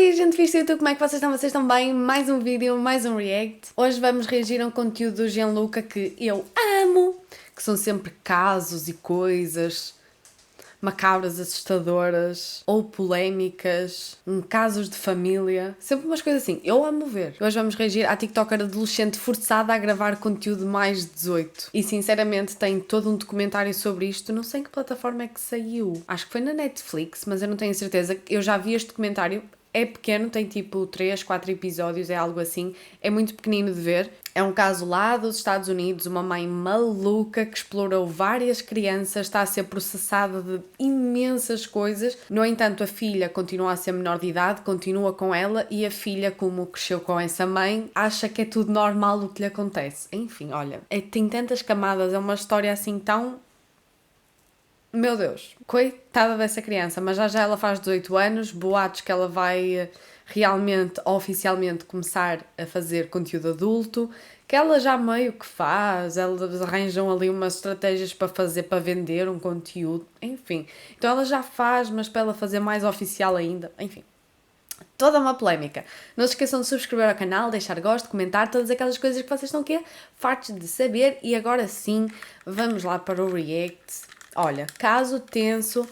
dia, gente fixe do YouTube, como é que vocês estão? Vocês estão bem? Mais um vídeo, mais um react. Hoje vamos reagir a um conteúdo do Gianluca que eu amo, que são sempre casos e coisas macabras, assustadoras ou polémicas, casos de família, sempre umas coisas assim. Eu amo ver. Hoje vamos reagir à TikToker adolescente forçada a gravar conteúdo mais de 18. E sinceramente tem todo um documentário sobre isto. Não sei em que plataforma é que saiu. Acho que foi na Netflix, mas eu não tenho certeza. Eu já vi este documentário. É pequeno, tem tipo 3, 4 episódios, é algo assim. É muito pequenino de ver. É um caso lá dos Estados Unidos, uma mãe maluca que explorou várias crianças, está a ser processada de imensas coisas. No entanto, a filha continua a ser menor de idade, continua com ela, e a filha, como cresceu com essa mãe, acha que é tudo normal o que lhe acontece. Enfim, olha, tem tantas camadas, é uma história assim tão... Meu Deus, coitada dessa criança, mas já ela faz 18 anos, boatos que ela vai realmente, oficialmente começar a fazer conteúdo adulto, que ela já meio que faz, elas arranjam ali umas estratégias para fazer, para vender um conteúdo, enfim. Então ela já faz, mas para ela fazer mais oficial ainda, enfim. Toda uma polémica. Não se esqueçam de subscrever ao canal, deixar gosto, comentar, todas aquelas coisas que vocês estão aqui fartos de saber. E agora sim, vamos lá para o react. Olha, caso tenso,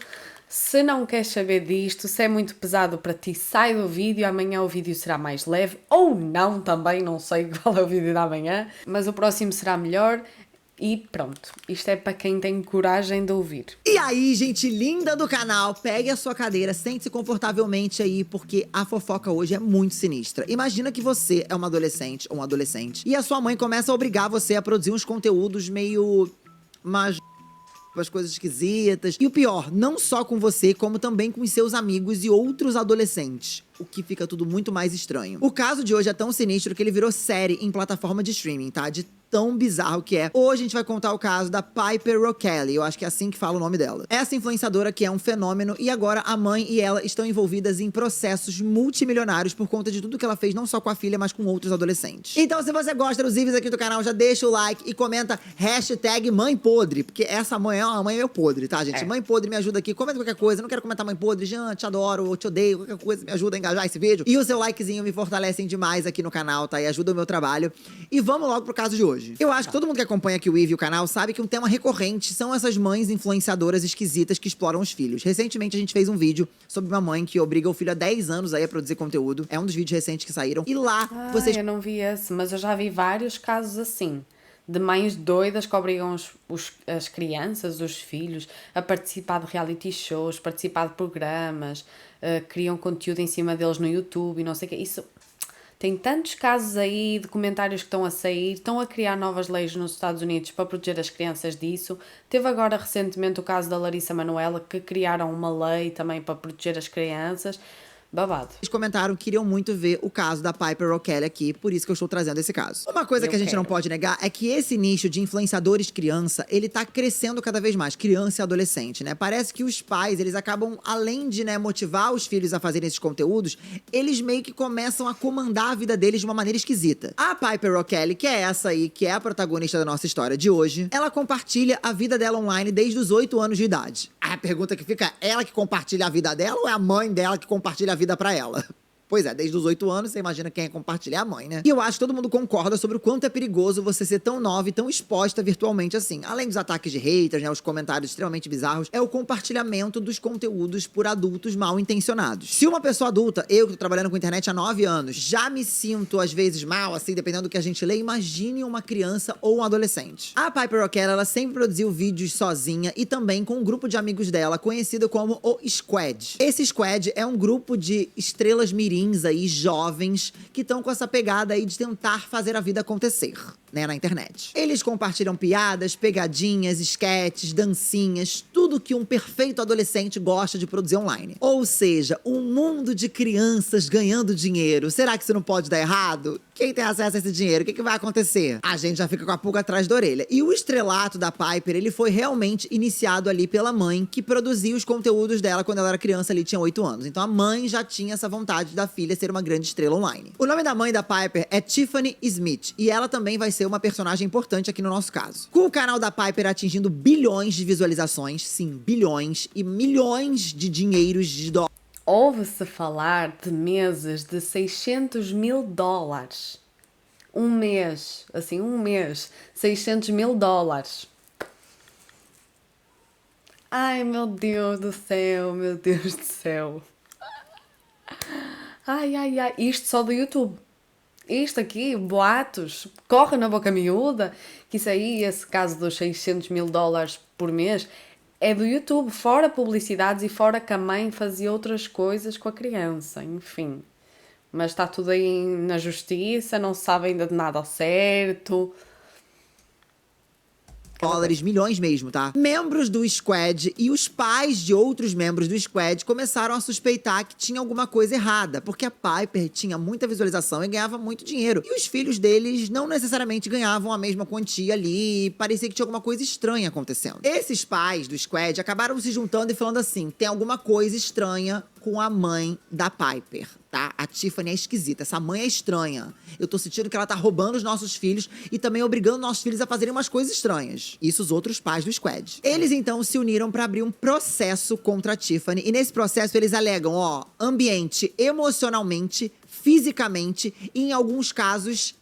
se não queres saber disto, se é muito pesado para ti, sai do vídeo, amanhã o vídeo será mais leve, ou não também, não sei qual é o vídeo da manhã, mas o próximo será melhor. E pronto, isto é para quem tem coragem de ouvir. E aí, gente linda do canal, pegue a sua cadeira, sente-se confortavelmente aí, porque a fofoca hoje é muito sinistra. Imagina que você é uma adolescente ou um adolescente, e a sua mãe começa a obrigar você a produzir uns conteúdos meio... as coisas esquisitas. E o pior, não só com você, como também com os seus amigos e outros adolescentes. O que fica tudo muito mais estranho. O caso de hoje é tão sinistro que ele virou série em plataforma de streaming, tá? De tão bizarro que é. Hoje a gente vai contar o caso da Piper Rockelle, eu acho que é assim que fala o nome dela. Essa influenciadora que é um fenômeno e agora a mãe e ela estão envolvidas em processos multimilionários por conta de tudo que ela fez, não só com a filha, mas com outros adolescentes. Então se você gosta dos vídeos aqui do canal, já deixa o like e comenta hashtag mãe podre, porque essa mãe é uma mãe meio podre, tá, gente? Mãe podre, me ajuda aqui, comenta qualquer coisa, não quero comentar mãe podre, Jean, te adoro, eu te odeio, qualquer coisa, me ajuda a engajar esse vídeo. E o seu likezinho me fortalecem demais aqui no canal, tá? E ajuda o meu trabalho. E vamos logo pro caso de hoje. Eu acho que todo mundo que acompanha aqui o Eve e o canal sabe que um tema recorrente são essas mães influenciadoras esquisitas que exploram os filhos. Recentemente a gente fez um vídeo sobre uma mãe que obriga o filho há 10 anos aí a produzir conteúdo. É um dos vídeos recentes que saíram. E lá vocês... Eu não vi esse, mas eu já vi vários casos assim. De mães doidas que obrigam as crianças, os filhos, a participar de reality shows, participar de programas, criam conteúdo em cima deles no YouTube e não sei o quê. Isso... Tem tantos casos aí, documentários que estão a sair, estão a criar novas leis nos Estados Unidos para proteger as crianças disso. Teve agora recentemente o caso da Larissa Manoela, que criaram uma lei também para proteger as crianças. Babado. Eles comentaram que queriam muito ver o caso da Piper Rockelle aqui, por isso que eu estou trazendo esse caso. Uma coisa que a gente não pode negar é que esse nicho de influenciadores criança, ele tá crescendo cada vez mais, criança e adolescente, né? Parece que os pais, eles acabam, além de, né, motivar os filhos a fazerem esses conteúdos, eles meio que começam a comandar a vida deles de uma maneira esquisita. A Piper Rockelle, que é essa aí, que é a protagonista da nossa história de hoje, ela compartilha a vida dela online desde os 8 anos de idade. A pergunta que fica, é ela que compartilha a vida dela ou é a mãe dela que compartilha a vida pra ela? Pois é, desde os 8 anos, você imagina quem é compartilhar a mãe, né? E eu acho que todo mundo concorda sobre o quanto é perigoso você ser tão nova e tão exposta virtualmente assim. Além dos ataques de haters, né, os comentários extremamente bizarros, é o compartilhamento dos conteúdos por adultos mal intencionados. Se uma pessoa adulta, eu que tô trabalhando com internet há 9 anos, já me sinto às vezes mal, assim, dependendo do que a gente lê, imagine uma criança ou um adolescente. A Piper Rockelle, ela sempre produziu vídeos sozinha e também com um grupo de amigos dela, conhecido como o Squad. Esse Squad é um grupo de estrelas mirim aí, jovens, que estão com essa pegada aí de tentar fazer a vida acontecer, né, na internet. Eles compartilham piadas, pegadinhas, esquetes, dancinhas, tudo que um perfeito adolescente gosta de produzir online. Ou seja, um mundo de crianças ganhando dinheiro. Será que isso não pode dar errado? Quem tem acesso a esse dinheiro, o que vai acontecer? A gente já fica com a pulga atrás da orelha. E o estrelato da Piper, ele foi realmente iniciado ali pela mãe, que produzia os conteúdos dela quando ela era criança ali, tinha 8 anos. Então a mãe já tinha essa vontade da filha ser uma grande estrela online. O nome da mãe da Piper é Tiffany Smith, e ela também vai ser uma personagem importante aqui no nosso caso. Com o canal da Piper atingindo bilhões de visualizações, sim, bilhões, e milhões de dinheiros de dólares. Ouve-se falar de meses de 600 mil dólares. Um mês, assim, um mês, 600 mil dólares. Ai, meu Deus do céu, meu Deus do céu. Ai, ai, ai, isto só do YouTube. Isto aqui, boatos, corre na boca miúda, que isso aí, esse caso dos 600 mil dólares por mês, é do YouTube, fora publicidades e fora que a mãe fazia outras coisas com a criança, enfim. Mas está tudo aí na justiça, não se sabe ainda de nada ao certo. Dólares, milhões mesmo, tá? Membros do Squad e os pais de outros membros do Squad começaram a suspeitar que tinha alguma coisa errada, porque a Piper tinha muita visualização e ganhava muito dinheiro. E os filhos deles não necessariamente ganhavam a mesma quantia ali, e parecia que tinha alguma coisa estranha acontecendo. Esses pais do Squad acabaram se juntando e falando assim: tem alguma coisa estranha com a mãe da Piper, tá? A Tiffany é esquisita, essa mãe é estranha. Eu tô sentindo que ela tá roubando os nossos filhos e também obrigando nossos filhos a fazerem umas coisas estranhas. Isso os outros pais do Squad. Eles então se uniram pra abrir um processo contra a Tiffany e nesse processo eles alegam, ó, ambiente emocionalmente, fisicamente e em alguns casos...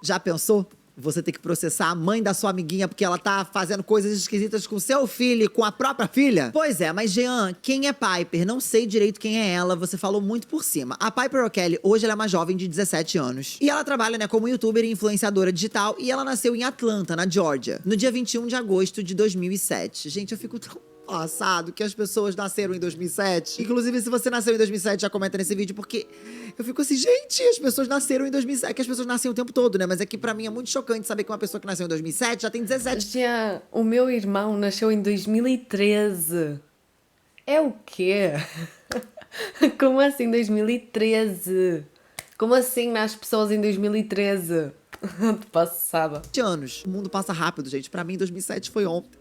Já pensou? Você ter que processar a mãe da sua amiguinha porque ela tá fazendo coisas esquisitas com seu filho e com a própria filha? Pois é, mas Jean, quem é Piper? Não sei direito quem é ela, você falou muito por cima. A Piper O'Kelly, hoje ela é uma jovem de 17 anos. E ela trabalha, né, como youtuber e influenciadora digital e ela nasceu em Atlanta, na Georgia, no dia 21 de agosto de 2007. Gente, eu fico tão... passado que as pessoas nasceram em 2007. Inclusive, se você nasceu em 2007, já comenta nesse vídeo, porque eu fico assim, gente, as pessoas nasceram em 2007. É que as pessoas nascem o tempo todo, né? Mas é que pra mim é muito chocante saber que uma pessoa que nasceu em 2007 já tem 17. Já, o meu irmão nasceu em 2013. É o quê? Como assim 2013? Como assim nasce pessoas em 2013? Passada. Anos. O mundo passa rápido, gente. Pra mim, 2007 foi ontem.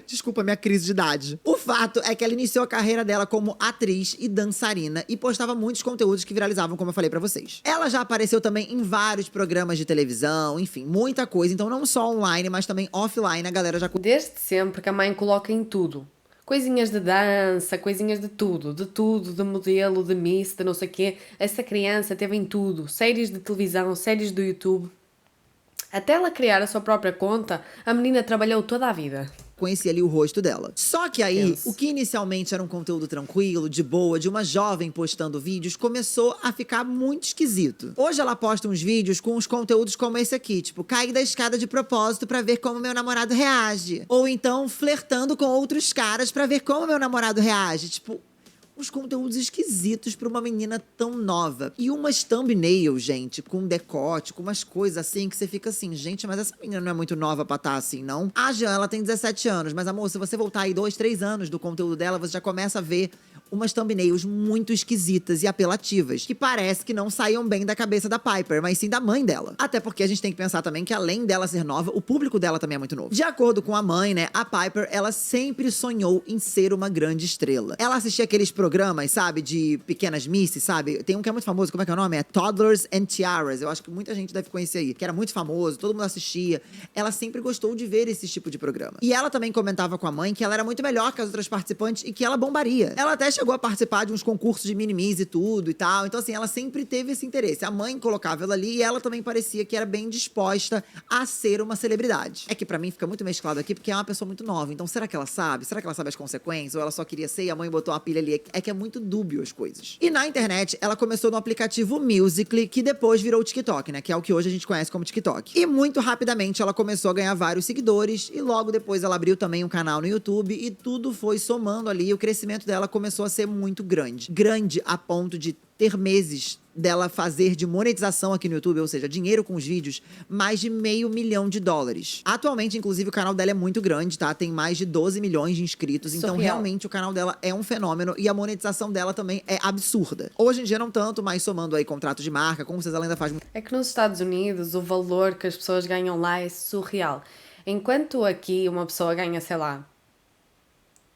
Desculpa a minha crise de idade. O fato é que ela iniciou a carreira dela como atriz e dançarina e postava muitos conteúdos que viralizavam, como eu falei pra vocês. Ela já apareceu também em vários programas de televisão, enfim, muita coisa. Então não só online, mas também offline a galera já... Desde sempre que a mãe coloca em tudo. Coisinhas de dança, coisinhas de tudo, de modelo, de miss, de não sei o quê. Essa criança teve em tudo. Séries de televisão, séries do YouTube. Até ela criar a sua própria conta, a menina trabalhou toda a vida. Conheci ali o rosto dela. Só que aí, Isso. o que inicialmente era um conteúdo tranquilo, de boa, de uma jovem postando vídeos, começou a ficar muito esquisito. Hoje ela posta uns vídeos com uns conteúdos como esse aqui, tipo, caí da escada de propósito pra ver como meu namorado reage. Ou então, flertando com outros caras pra ver como meu namorado reage. Tipo, uns conteúdos esquisitos pra uma menina tão nova. E umas thumbnails, gente, com decote, com umas coisas assim, que você fica assim, gente, mas essa menina não é muito nova pra estar assim, não? A Jean, ela tem 17 anos, mas amor, se você voltar aí 2, 3 anos do conteúdo dela, você já começa a ver umas thumbnails muito esquisitas e apelativas, que parece que não saíam bem da cabeça da Piper, mas sim da mãe dela. Até porque a gente tem que pensar também que além dela ser nova, o público dela também é muito novo. De acordo com a mãe, né, a Piper, ela sempre sonhou em ser uma grande estrela. Ela assistia aqueles programas, sabe, de pequenas misses, sabe? Tem um que é muito famoso, como é que é o nome? É Toddlers and Tiaras. Eu acho que muita gente deve conhecer aí, que era muito famoso, todo mundo assistia. Ela sempre gostou de ver esse tipo de programa. E ela também comentava com a mãe que ela era muito melhor que as outras participantes e que ela bombaria. Ela até chegou a participar de uns concursos de mini-miss e tudo e tal. Então, assim, ela sempre teve esse interesse. A mãe colocava ela ali e ela também parecia que era bem disposta a ser uma celebridade. É que pra mim fica muito mesclado aqui porque é uma pessoa muito nova. Então, será que ela sabe? Será que ela sabe as consequências? Ou ela só queria ser e a mãe botou a pilha ali? É que é muito dúbio as coisas. E na internet, ela começou no aplicativo Musical.ly, que depois virou o TikTok, né? Que é o que hoje a gente conhece como TikTok. E muito rapidamente ela começou a ganhar vários seguidores e logo depois ela abriu também um canal no YouTube e tudo foi somando ali. E o crescimento dela começou a ser muito grande. Grande a ponto de ter meses dela fazer de monetização aqui no YouTube, ou seja, dinheiro com os vídeos, mais de $500 mil. Atualmente, inclusive, o canal dela é muito grande, tá? Tem mais de 12 milhões de inscritos, então Surreal. realmente o canal dela é um fenômeno e a monetização dela também é absurda. Hoje em dia não tanto, mas somando aí contratos de marca, como vocês ela ainda faz... É que nos Estados Unidos o valor que as pessoas ganham lá é surreal. Enquanto aqui uma pessoa ganha, sei lá,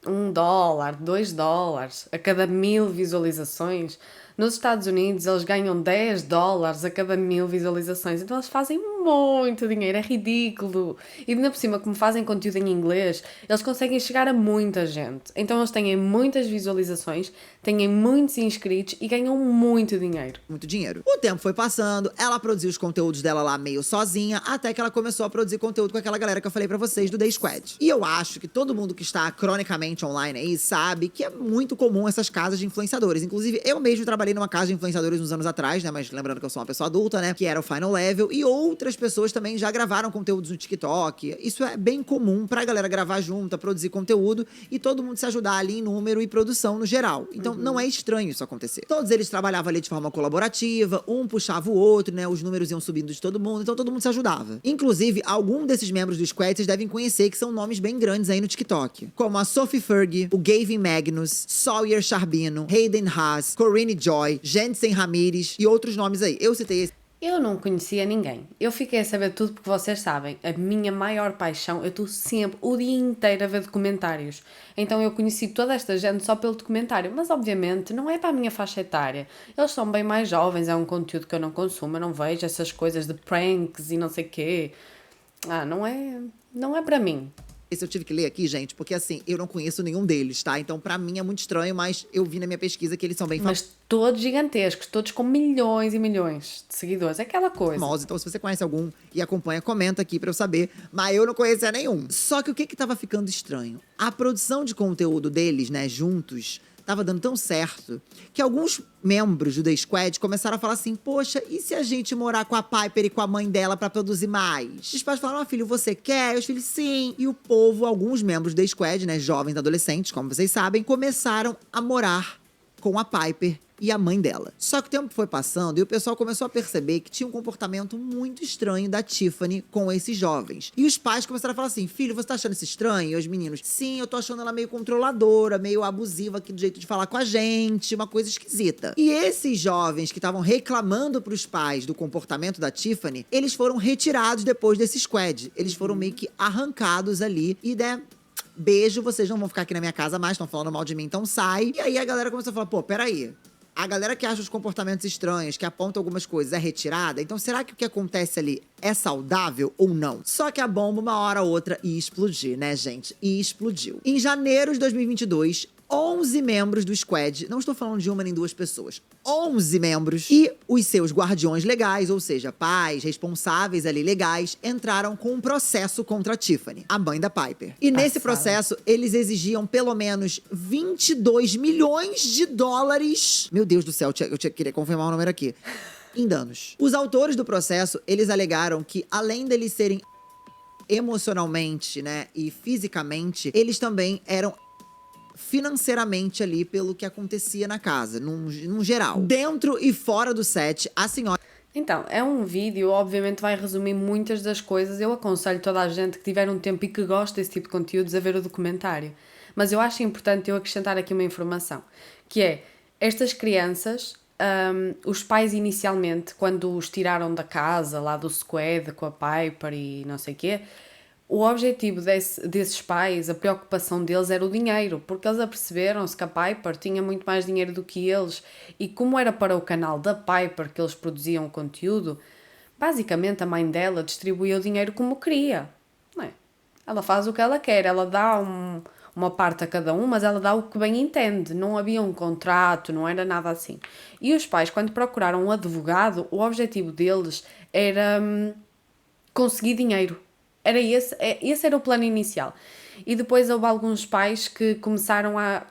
$1, $2 a cada 1000 visualizações, nos Estados Unidos eles ganham $10 a cada 1000 visualizações. Então eles fazem muito dinheiro, é ridículo. E ainda por cima, como fazem conteúdo em inglês, eles conseguem chegar a muita gente. Então eles têm muitas visualizações, têm muitos inscritos e ganham muito dinheiro. Muito dinheiro. O tempo foi passando, ela produziu os conteúdos dela lá meio sozinha, até que ela começou a produzir conteúdo com aquela galera que eu falei pra vocês do The Squad. E eu acho que todo mundo que está cronicamente online aí sabe que é muito comum essas casas de influenciadores. Inclusive, eu mesmo trabalhei numa casa de influenciadores uns anos atrás, né? Mas lembrando que eu sou uma pessoa adulta, né? Que era o Final Level. E outras pessoas também já gravaram conteúdos no TikTok. Isso é bem comum pra galera gravar junto, produzir conteúdo e todo mundo se ajudar ali em número e produção no geral. Então, não é estranho isso acontecer. Todos eles trabalhavam ali de forma colaborativa, um puxava o outro, né? Os números iam subindo de todo mundo, então todo mundo se ajudava. Inclusive, algum desses membros do Squad vocês devem conhecer, que são nomes bem grandes aí no TikTok. Como a Sophie Fergie, o Gavin Magnus, Sawyer Charbino, Hayden Haas, Corinne Joy, Jensen Ramirez e outros nomes aí. Eu citei esse. Eu não conhecia ninguém. Eu fiquei a saber tudo porque vocês sabem, a minha maior paixão, eu estou sempre, o dia inteiro a ver documentários. Então eu conheci toda esta gente só pelo documentário, mas obviamente não é para a minha faixa etária. Eles são bem mais jovens, é um conteúdo que eu não consumo, eu não vejo essas coisas de pranks e não sei o quê. Não é para mim. Esse eu tive que ler aqui, gente, porque assim, eu não conheço nenhum deles, tá? Então, pra mim é muito estranho, mas eu vi na minha pesquisa que eles são bem Mas todos gigantescos, todos com milhões e milhões de seguidores, é aquela coisa. famosos. Então, se você conhece algum e acompanha, comenta aqui pra eu saber. Mas eu não conhecia nenhum. Só que o que tava ficando estranho? A produção de conteúdo deles, né, juntos, tava dando tão certo que alguns membros do The Squad começaram a falar assim: poxa, e se a gente morar com a Piper e com a mãe dela pra produzir mais? Os pais falaram: filho, você quer? E os filhos, sim. E o povo, alguns membros do The Squad, né, jovens adolescentes, como vocês sabem, começaram a morar com a Piper e a mãe dela. Só que o tempo foi passando e o pessoal começou a perceber que tinha um comportamento muito estranho da Tiffany com esses jovens. E os pais começaram a falar assim: filho, você tá achando isso estranho? E os meninos: sim, eu tô achando ela meio controladora, meio abusiva aqui do jeito de falar com a gente, uma coisa esquisita. E esses jovens que estavam reclamando pros pais do comportamento da Tiffany, eles foram retirados depois desse squad. Eles foram meio que arrancados ali e, né, beijo, vocês não vão ficar aqui na minha casa mais, estão falando mal de mim, então sai. E aí a galera começou a falar: pô, peraí. A galera que acha os comportamentos estranhos, que aponta algumas coisas, é retirada. Então, será que o que acontece ali é saudável ou não? Só que a bomba, uma hora ou outra, ia explodir, né, gente? E explodiu. Em janeiro de 2022, 11 membros do Squad, não estou falando de uma nem duas pessoas, 11 membros e os seus guardiões legais, ou seja, pais, responsáveis ali legais, entraram com um processo contra a Tiffany, a mãe da Piper. E nesse processo, eles exigiam pelo menos 22 milhões de dólares. Meu Deus do céu, eu queria confirmar o número aqui. Em danos. Os autores do processo, eles alegaram que, além deles serem emocionalmente, né, e fisicamente, eles também eram financeiramente ali pelo que acontecia na casa, num geral. Dentro e fora do set, a senhora... Então, é um vídeo, obviamente vai resumir muitas das coisas. Eu aconselho toda a gente que tiver um tempo e que gosta desse tipo de conteúdos a ver o documentário. Mas eu acho importante eu acrescentar aqui uma informação, que é, estas crianças, os pais inicialmente, quando os tiraram da casa, lá do squad, com a Piper e não sei o quê, o objetivo desses pais, a preocupação deles era o dinheiro, porque eles aperceberam-se que a Piper tinha muito mais dinheiro do que eles e como era para o canal da Piper que eles produziam conteúdo, basicamente a mãe dela distribuía o dinheiro como queria, não é? Ela faz o que ela quer, ela dá uma parte a cada um, mas ela dá o que bem entende, não havia um contrato, não era nada assim. E os pais, quando procuraram um advogado, o objetivo deles era conseguir dinheiro. Esse era o plano inicial. E depois houve alguns pais que começaram a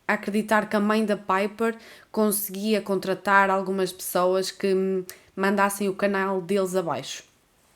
acreditar que a mãe da Piper conseguia contratar algumas pessoas que mandassem o canal deles abaixo.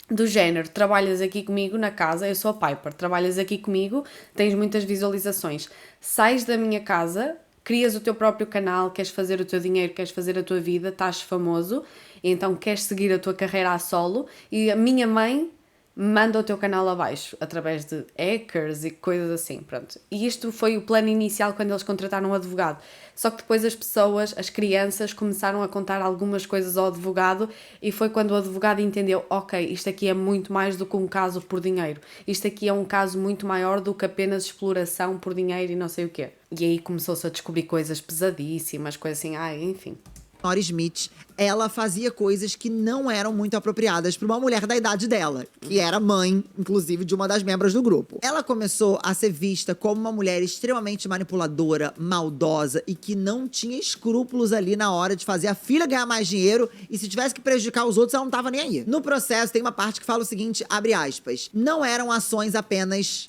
Do género, trabalhas aqui comigo na casa, eu sou a Piper, trabalhas aqui comigo, tens muitas visualizações, sais da minha casa, crias o teu próprio canal, queres fazer o teu dinheiro, queres fazer a tua vida, estás famoso, então queres seguir a tua carreira a solo, e a minha mãe manda o teu canal abaixo, através de hackers e coisas assim, pronto. E isto foi o plano inicial quando eles contrataram um advogado. Só que depois as pessoas, as crianças, começaram a contar algumas coisas ao advogado e foi quando o advogado entendeu, ok, isto aqui é muito mais do que um caso por dinheiro. Isto aqui é um caso muito maior do que apenas exploração por dinheiro e não sei o quê. E aí começou-se a descobrir coisas pesadíssimas, coisas assim, enfim. Nora Smith, ela fazia coisas que não eram muito apropriadas para uma mulher da idade dela, que era mãe, inclusive, de uma das membros do grupo. Ela começou a ser vista como uma mulher extremamente manipuladora, maldosa e que não tinha escrúpulos ali na hora de fazer a filha ganhar mais dinheiro, e se tivesse que prejudicar os outros, ela não tava nem aí. No processo, tem uma parte que fala o seguinte, abre aspas, não eram ações apenas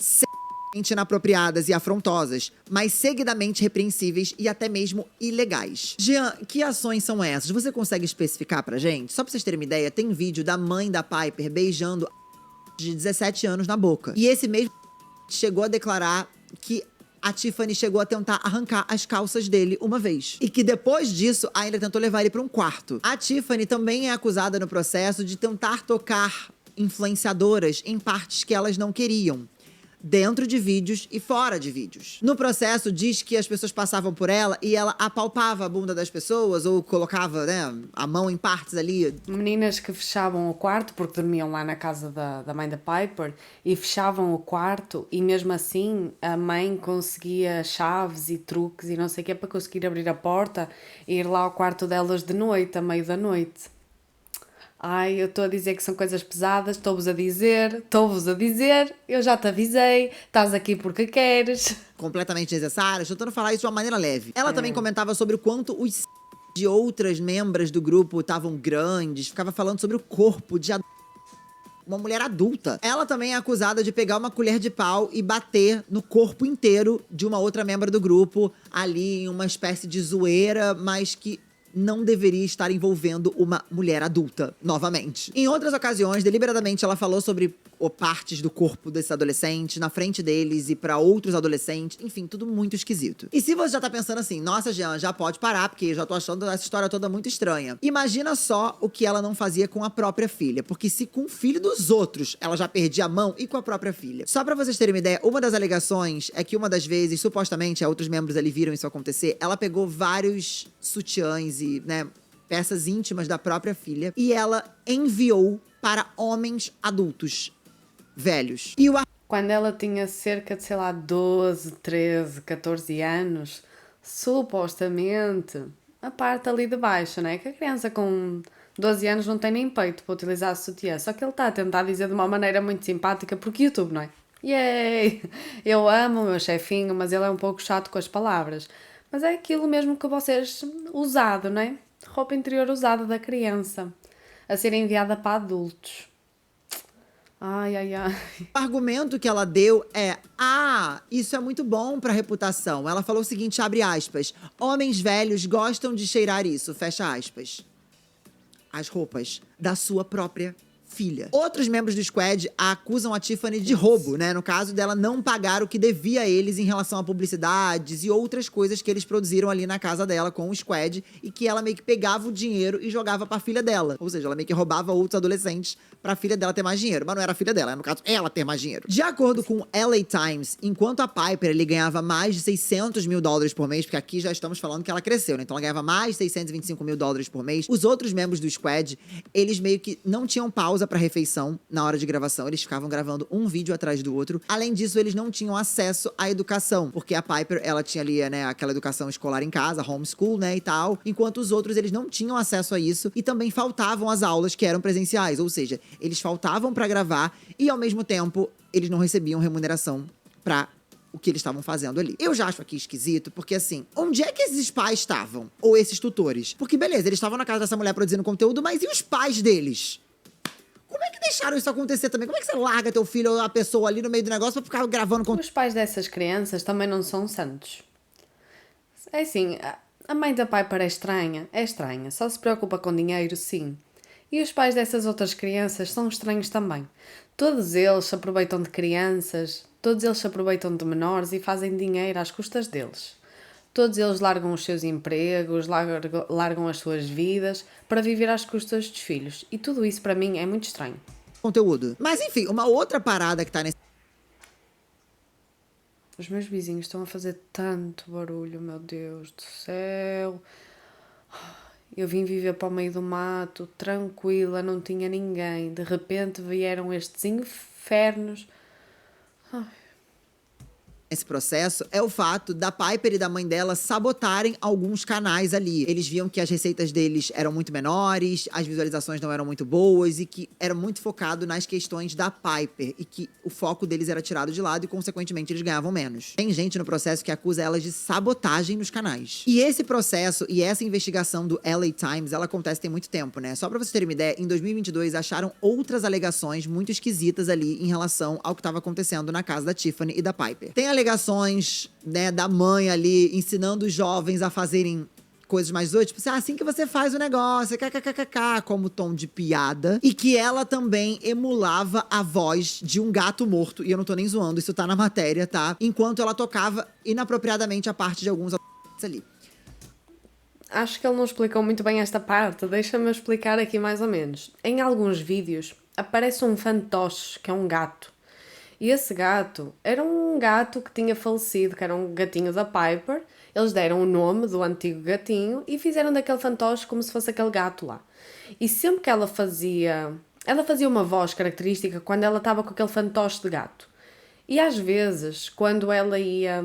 inapropriadas e afrontosas, mas seguidamente repreensíveis e até mesmo ilegais. Jean, que ações são essas? Você consegue especificar pra gente? Só pra vocês terem uma ideia, tem vídeo da mãe da Piper beijando de 17 anos na boca. E esse mesmo chegou a declarar que a Tiffany chegou a tentar arrancar as calças dele uma vez. E que depois disso, ainda tentou levar ele pra um quarto. A Tiffany também é acusada no processo de tentar tocar influenciadoras em partes que elas não queriam, dentro de vídeos e fora de vídeos. No processo, diz que as pessoas passavam por ela e ela apalpava a bunda das pessoas ou colocava, né, a mão em partes ali. Meninas que fechavam o quarto, porque dormiam lá na casa da mãe da Piper, e fechavam o quarto e mesmo assim a mãe conseguia chaves e truques e não sei o que para conseguir abrir a porta e ir lá ao quarto delas de noite, à meio da noite. Ai, eu estou a dizer que são coisas pesadas, estou-vos a dizer, eu já te avisei, estás aqui porque queres. Completamente desnecessárias, tentando falar isso de uma maneira leve. Ela também comentava sobre o quanto os de outras membros do grupo estavam grandes, ficava falando sobre o corpo de uma mulher adulta. Ela também é acusada de pegar uma colher de pau e bater no corpo inteiro de uma outra membro do grupo, ali em uma espécie de zoeira, mas que não deveria estar envolvendo uma mulher adulta, novamente. Em outras ocasiões, deliberadamente, ela falou sobre partes do corpo desses adolescentes, na frente deles e pra outros adolescentes. Enfim, tudo muito esquisito. E se você já tá pensando assim, nossa, Jean, já pode parar, porque eu já tô achando essa história toda muito estranha. Imagina só o que ela não fazia com a própria filha. Porque se com o filho dos outros ela já perdia a mão, e com a própria filha? Só pra vocês terem uma ideia, uma das alegações é que uma das vezes, supostamente, outros membros ali viram isso acontecer, ela pegou vários sutiãs e, né, peças íntimas da própria filha e ela enviou para homens adultos, velhos. E quando ela tinha cerca de, sei lá, 12, 13, 14 anos, supostamente, a parte ali de baixo, né? Que a criança com 12 anos não tem nem peito para utilizar sutiã. Só que ele está a tentar dizer de uma maneira muito simpática, porque YouTube, não é? Yay! Eu amo o meu chefinho, mas ele é um pouco chato com as palavras. Mas é aquilo mesmo que vocês... usado, não é? Roupa interior usada da criança. A ser enviada para adultos. Ai, ai, ai. O argumento que ela deu é: isso é muito bom pra reputação. Ela falou o seguinte, abre aspas, homens velhos gostam de cheirar isso, fecha aspas. As roupas da sua própria filha. Outros membros do squad acusam a Tiffany de roubo, né? No caso dela não pagar o que devia a eles em relação a publicidades e outras coisas que eles produziram ali na casa dela com o squad, e que ela meio que pegava o dinheiro e jogava pra filha dela. Ou seja, ela meio que roubava outros adolescentes pra filha dela ter mais dinheiro. Mas não era a filha dela, era, no caso, ela ter mais dinheiro. De acordo com o LA Times, enquanto a Piper ele ganhava mais de $600 mil por mês, porque aqui já estamos falando que ela cresceu, né? Então ela ganhava mais de $625 mil por mês. Os outros membros do squad, eles meio que não tinham pausa pra refeição na hora de gravação. Eles ficavam gravando um vídeo atrás do outro. Além disso, eles não tinham acesso à educação, porque a Piper, ela tinha ali, né, aquela educação escolar em casa, homeschool, né, e tal. Enquanto os outros, eles não tinham acesso a isso e também faltavam as aulas que eram presenciais. Ou seja, eles faltavam pra gravar e, ao mesmo tempo, eles não recebiam remuneração pra o que eles estavam fazendo ali. Eu já acho aqui esquisito, porque assim, onde é que esses pais estavam? Ou esses tutores? Porque, beleza, eles estavam na casa dessa mulher produzindo conteúdo, mas e os pais deles? Como é que deixaram isso acontecer também? Como é que você larga teu filho ou a pessoa ali no meio do negócio pra ficar gravando conteúdo? Os pais dessas crianças também não são santos. É assim, a mãe da Piper é estranha, só se preocupa com dinheiro, sim. E os pais dessas outras crianças são estranhos também. Todos eles se aproveitam de crianças, todos eles se aproveitam de menores e fazem dinheiro às custas deles. Todos eles largam os seus empregos, largam as suas vidas para viver às custas dos filhos. E tudo isso para mim é muito estranho. Conteúdo. Mas enfim, uma outra parada que tá nesse... Os meus vizinhos estão a fazer tanto barulho, meu Deus do céu. Eu vim viver para o meio do mato, tranquila, não tinha ninguém. De repente vieram estes infernos. Ai. esse processo é o fato da Piper e da mãe dela sabotarem alguns canais ali. Eles viam que as receitas deles eram muito menores, as visualizações não eram muito boas e que era muito focado nas questões da Piper e que o foco deles era tirado de lado e, consequentemente, eles ganhavam menos. Tem gente no processo que acusa elas de sabotagem nos canais. E esse processo e essa investigação do LA Times, ela acontece tem muito tempo, né? Só pra vocês terem uma ideia, em 2022 acharam outras alegações muito esquisitas ali em relação ao que estava acontecendo na casa da Tiffany e da Piper. Tem alegações, né, da mãe ali ensinando os jovens a fazerem coisas mais doidas, tipo assim que você faz o negócio, kkkk, como tom de piada. E que ela também emulava a voz de um gato morto, e eu não tô nem zoando, isso tá na matéria, tá? Enquanto ela tocava inapropriadamente a parte de alguns ali. Acho que ele não explicou muito bem esta parte, deixa-me explicar aqui mais ou menos. Em alguns vídeos aparece um fantoche, que é um gato. E esse gato era um gato que tinha falecido, que era um gatinho da Piper. Eles deram o nome do antigo gatinho e fizeram daquele fantoche como se fosse aquele gato lá. E sempre que ela fazia uma voz característica quando ela estava com aquele fantoche de gato. E às vezes, quando ela ia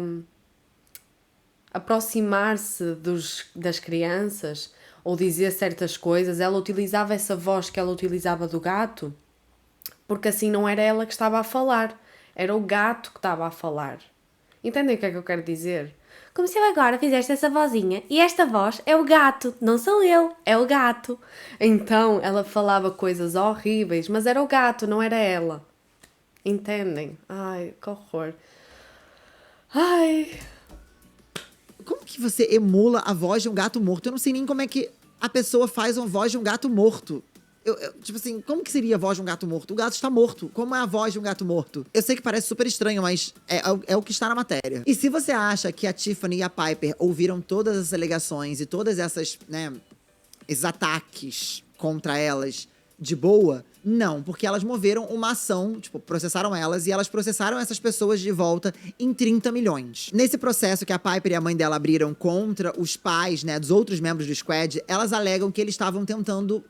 aproximar-se das crianças ou dizer certas coisas, ela utilizava essa voz que ela utilizava do gato, porque assim não era ela que estava a falar, era o gato que estava a falar. Entendem o que é que eu quero dizer? Como se eu agora fizesse essa vozinha e esta voz é o gato, não sou eu, é o gato. Então ela falava coisas horríveis, mas era o gato, não era ela. Entendem? Ai, que horror. Ai. Como que você emula a voz de um gato morto? Eu não sei nem como é que a pessoa faz uma voz de um gato morto. Tipo assim, como que seria a voz de um gato morto? O gato está morto. Como é a voz de um gato morto? Eu sei que parece super estranho, mas é o que está na matéria. E se você acha que a Tiffany e a Piper ouviram todas as alegações e todas essas, né, esses ataques contra elas de boa, não, porque elas moveram uma ação, tipo, processaram elas e elas processaram essas pessoas de volta em 30 milhões. Nesse processo que a Piper e a mãe dela abriram contra os pais, né, dos outros membros do squad, elas alegam que eles estavam tentando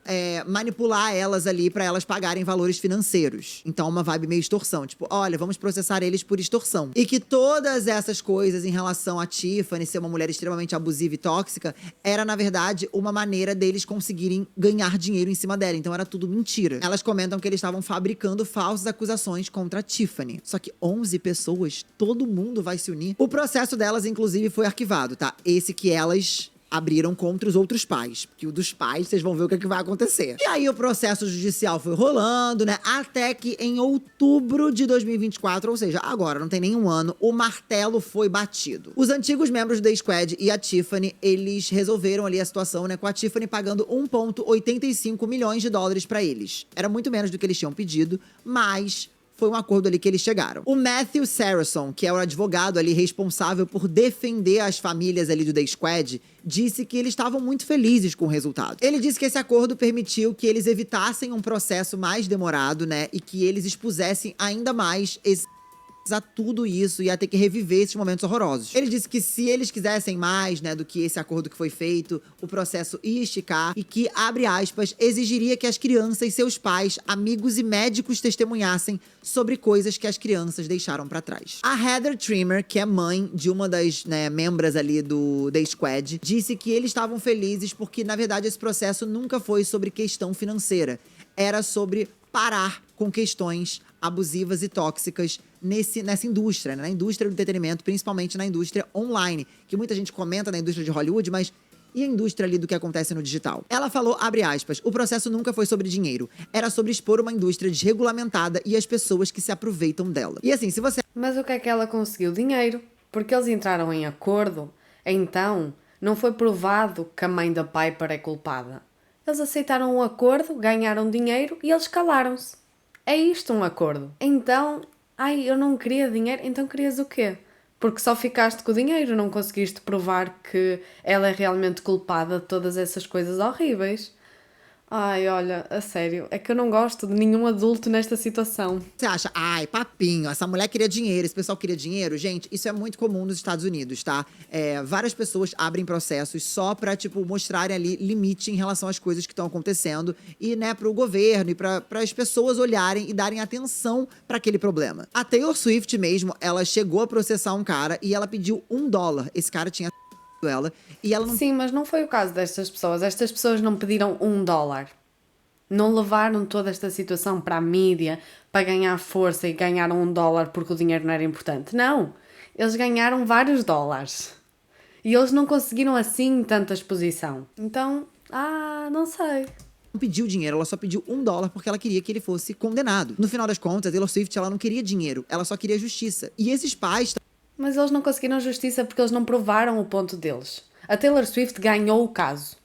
manipular elas ali pra elas pagarem valores financeiros. Então, uma vibe meio extorsão, tipo, olha, vamos processar eles por extorsão. E que todas essas coisas em relação a Tiffany ser uma mulher extremamente abusiva e tóxica, era, na verdade, uma maneira deles conseguirem ganhar dinheiro em cima dela. Então, era tudo mentira. Elas comentam que eles estavam fabricando falsas acusações contra a Tiffany. Só que 11 pessoas, todo mundo vai se unir. O processo delas, inclusive, foi arquivado, tá? Esse que elas abriram contra os outros pais. Porque o dos pais, vocês vão ver o que vai acontecer. E aí o processo judicial foi rolando, né? Até que em outubro de 2024, ou seja, agora, não tem nem um ano, o martelo foi batido. Os antigos membros do The Squad e a Tiffany, eles resolveram ali a situação, né? Com a Tiffany pagando 1,85 milhões de dólares pra eles. Era muito menos do que eles tinham pedido, mas foi um acordo ali que eles chegaram. O Matthew Saracen, que é o advogado ali responsável por defender as famílias ali do The Squad, disse que eles estavam muito felizes com o resultado. Ele disse que esse acordo permitiu que eles evitassem um processo mais demorado, né? E que eles expusessem ainda mais a tudo isso e a ter que reviver esses momentos horrorosos. Ele disse que se eles quisessem mais, né, do que esse acordo que foi feito, o processo ia esticar e que, abre aspas, exigiria que as crianças, seus pais, amigos e médicos testemunhassem sobre coisas que as crianças deixaram pra trás. A Heather Trimmer, que é mãe de uma das, né, membros ali do The Squad, disse que eles estavam felizes porque, na verdade, esse processo nunca foi sobre questão financeira. Era sobre parar com questões abusivas e tóxicas nessa indústria, né? Na indústria do entretenimento, principalmente na indústria online, que muita gente comenta na indústria de Hollywood, mas e a indústria ali do que acontece no digital? Ela falou, abre aspas, o processo nunca foi sobre dinheiro, era sobre expor uma indústria desregulamentada e as pessoas que se aproveitam dela. E assim, se você... Mas o que é que ela conseguiu? Dinheiro. Porque eles entraram em acordo, então não foi provado que a mãe da Piper é culpada. Eles aceitaram um acordo, ganharam dinheiro e eles calaram-se. É isto um acordo. Então, eu não queria dinheiro, então querias o quê? Porque só ficaste com o dinheiro, não conseguiste provar que ela é realmente culpada de todas essas coisas horríveis. Ai, olha, a sério, é que eu não gosto de nenhum adulto nesta situação. Você acha, ai, papinho, essa mulher queria dinheiro, esse pessoal queria dinheiro? Gente, isso é muito comum nos Estados Unidos, tá? Várias pessoas abrem processos só pra, tipo, mostrarem ali limite em relação às coisas que estão acontecendo e, né, pro governo e pra as pessoas olharem e darem atenção pra aquele problema. A Taylor Swift mesmo, ela chegou a processar um cara e ela pediu $1. Esse cara tinha ela e ela não. Sim, mas não foi o caso destas pessoas. Estas pessoas não pediram $1. Não levaram toda esta situação para a mídia para ganhar força e ganharam $1 porque o dinheiro não era importante. Não! Eles ganharam vários dólares. E eles não conseguiram assim tanta exposição. Então, não sei. Não pediu dinheiro, ela só pediu $1 porque ela queria que ele fosse condenado. No final das contas, a Taylor Swift, ela não queria dinheiro, ela só queria justiça. E esses pais. Mas eles não conseguiram justiça porque eles não provaram o ponto deles. A Taylor Swift ganhou o caso.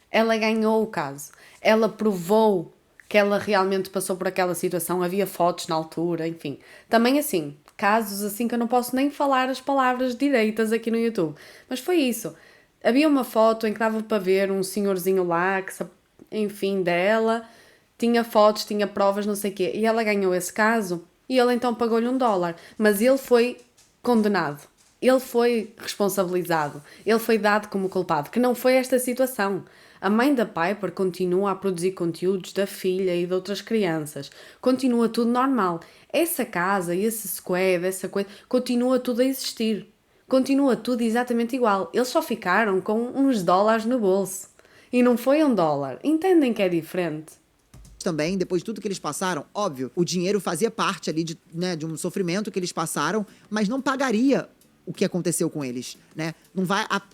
Ela ganhou o caso. Ela provou que ela realmente passou por aquela situação. Havia fotos na altura, enfim. Também assim, casos assim que eu não posso nem falar as palavras direitas aqui no YouTube. Mas foi isso. Havia uma foto em que dava para ver um senhorzinho lá, enfim, dela. Tinha fotos, tinha provas, não sei o quê. E ela ganhou esse caso e ele então pagou-lhe $1. Mas ele foi condenado. Ele foi responsabilizado. Ele foi dado como culpado. Que não foi esta situação. A mãe da Piper continua a produzir conteúdos da filha e de outras crianças. Continua tudo normal. Essa casa, esse squad, essa coisa, continua tudo a existir. Continua tudo exatamente igual. Eles só ficaram com uns dólares no bolso. E não foi $1. Entendem que é diferente? Também, depois de tudo que eles passaram, óbvio, o dinheiro fazia parte ali de um sofrimento que eles passaram, mas não pagaria o que aconteceu com eles, né?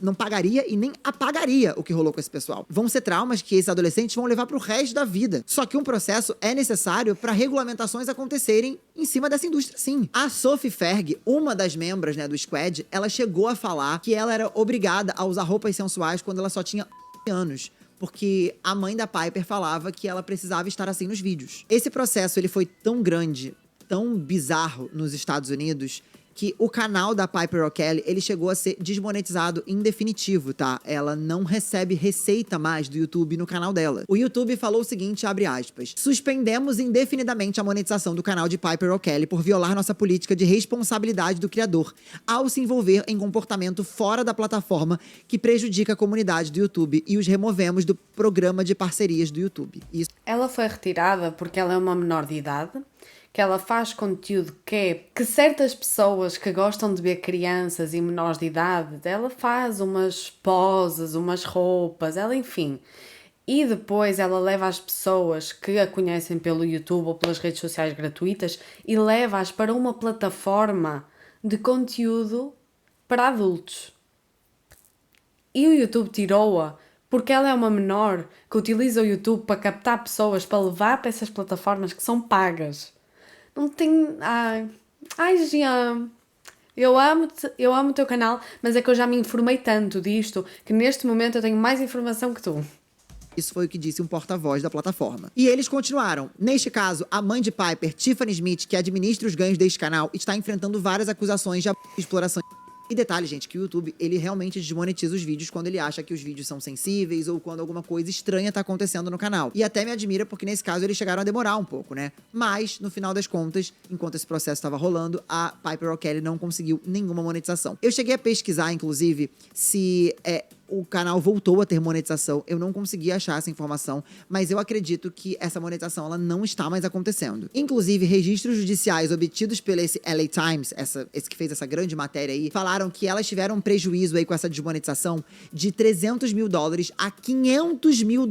Não pagaria e nem apagaria o que rolou com esse pessoal. Vão ser traumas que esses adolescentes vão levar pro resto da vida. Só que um processo é necessário para regulamentações acontecerem em cima dessa indústria, sim. A Sophie Ferg, uma das membros, né, do Squad, ela chegou a falar que ela era obrigada a usar roupas sensuais quando ela só tinha anos. Porque a mãe da Piper falava que ela precisava estar assim nos vídeos. Esse processo ele foi tão grande, tão bizarro nos Estados Unidos, que o canal da Piper O'Kelly, ele chegou a ser desmonetizado em definitivo, tá? Ela não recebe receita mais do YouTube no canal dela. O YouTube falou o seguinte, abre aspas, suspendemos indefinidamente a monetização do canal de Piper O'Kelly por violar nossa política de responsabilidade do criador, ao se envolver em comportamento fora da plataforma que prejudica a comunidade do YouTube e os removemos do programa de parcerias do YouTube. Isso. Ela foi retirada porque ela é uma menor de idade, que ela faz conteúdo que certas pessoas que gostam de ver crianças e menores de idade, ela faz umas poses, umas roupas, ela enfim. E depois ela leva as pessoas que a conhecem pelo YouTube ou pelas redes sociais gratuitas e leva-as para uma plataforma de conteúdo para adultos. E o YouTube tirou-a porque ela é uma menor que utiliza o YouTube para captar pessoas para levar para essas plataformas que são pagas. Não tem... Ai, Jean, eu amo o teu canal, mas é que eu já me informei tanto disto que neste momento eu tenho mais informação que tu. Isso foi o que disse um porta-voz da plataforma. E eles continuaram. Neste caso, a mãe de Piper, Tiffany Smith, que administra os ganhos deste canal, está enfrentando várias acusações de exploração. E detalhe, gente, que o YouTube, ele realmente desmonetiza os vídeos quando ele acha que os vídeos são sensíveis ou quando alguma coisa estranha tá acontecendo no canal. E até me admira porque nesse caso eles chegaram a demorar um pouco, né? Mas, no final das contas, enquanto esse processo estava rolando, a Piper O'Kelly não conseguiu nenhuma monetização. Eu cheguei a pesquisar, inclusive, se o canal voltou a ter monetização. Eu não consegui achar essa informação, mas eu acredito que essa monetização ela não está mais acontecendo. Inclusive, registros judiciais obtidos pelo esse LA Times, esse que fez essa grande matéria aí, falaram que elas tiveram um prejuízo aí com essa desmonetização de $300 mil a $500 mil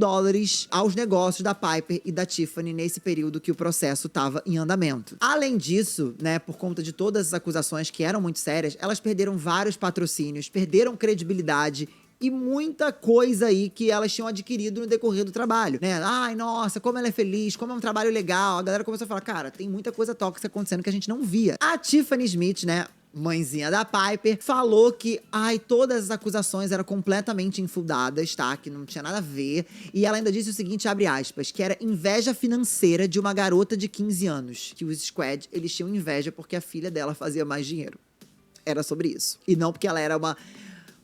aos negócios da Piper e da Tiffany nesse período que o processo estava em andamento. Além disso, né, por conta de todas as acusações que eram muito sérias, elas perderam vários patrocínios, perderam credibilidade e muita coisa aí que elas tinham adquirido no decorrer do trabalho, né? Ai, nossa, como ela é feliz, como é um trabalho legal. A galera começou a falar, cara, tem muita coisa tóxica acontecendo que a gente não via. A Tiffany Smith, né, mãezinha da Piper, falou que, todas as acusações eram completamente infundadas, tá? Que não tinha nada a ver. E ela ainda disse o seguinte, abre aspas, que era inveja financeira de uma garota de 15 anos. Que os Squad, eles tinham inveja porque a filha dela fazia mais dinheiro. Era sobre isso. E não porque ela era uma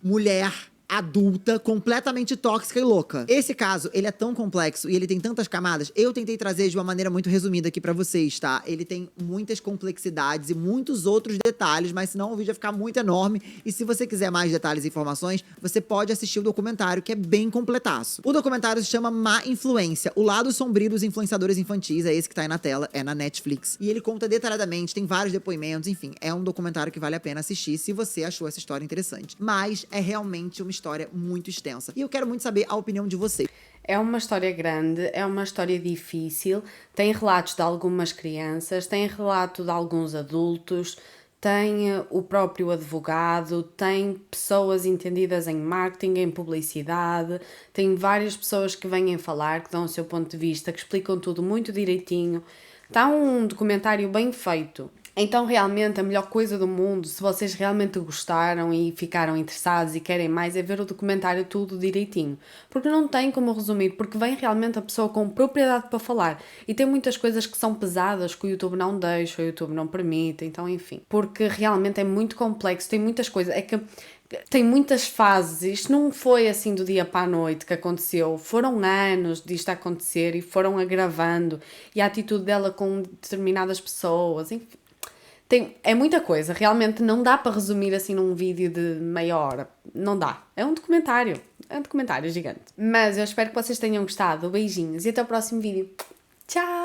mulher adulta, completamente tóxica e louca. Esse caso, ele é tão complexo e ele tem tantas camadas, eu tentei trazer de uma maneira muito resumida aqui pra vocês, tá? Ele tem muitas complexidades e muitos outros detalhes, mas senão o vídeo vai ficar muito enorme. E se você quiser mais detalhes e informações, você pode assistir o documentário, que é bem completaço. O documentário se chama Má Influência, o lado sombrio dos influenciadores infantis, é esse que tá aí na tela, é na Netflix. E ele conta detalhadamente, tem vários depoimentos, enfim, é um documentário que vale a pena assistir se você achou essa história interessante. Mas é realmente uma história muito extensa. E eu quero muito saber a opinião de vocês. É uma história grande, é uma história difícil, tem relatos de algumas crianças, tem relato de alguns adultos, tem o próprio advogado, tem pessoas entendidas em marketing, em publicidade, tem várias pessoas que vêm falar, que dão o seu ponto de vista, que explicam tudo muito direitinho. Está um documentário bem feito. Então, realmente, a melhor coisa do mundo, se vocês realmente gostaram e ficaram interessados e querem mais, é ver o documentário tudo direitinho. Porque não tem como resumir, porque vem realmente a pessoa com propriedade para falar. E tem muitas coisas que são pesadas, que o YouTube não deixa, o YouTube não permite, então enfim. Porque realmente é muito complexo, tem muitas coisas. É que tem muitas fases, isto não foi assim do dia para a noite que aconteceu, foram anos disto a acontecer e foram agravando, e a atitude dela com determinadas pessoas, enfim. É muita coisa, realmente não dá para resumir assim num vídeo de meia hora, não dá, é um documentário gigante. Mas eu espero que vocês tenham gostado, beijinhos e até o próximo vídeo, tchau!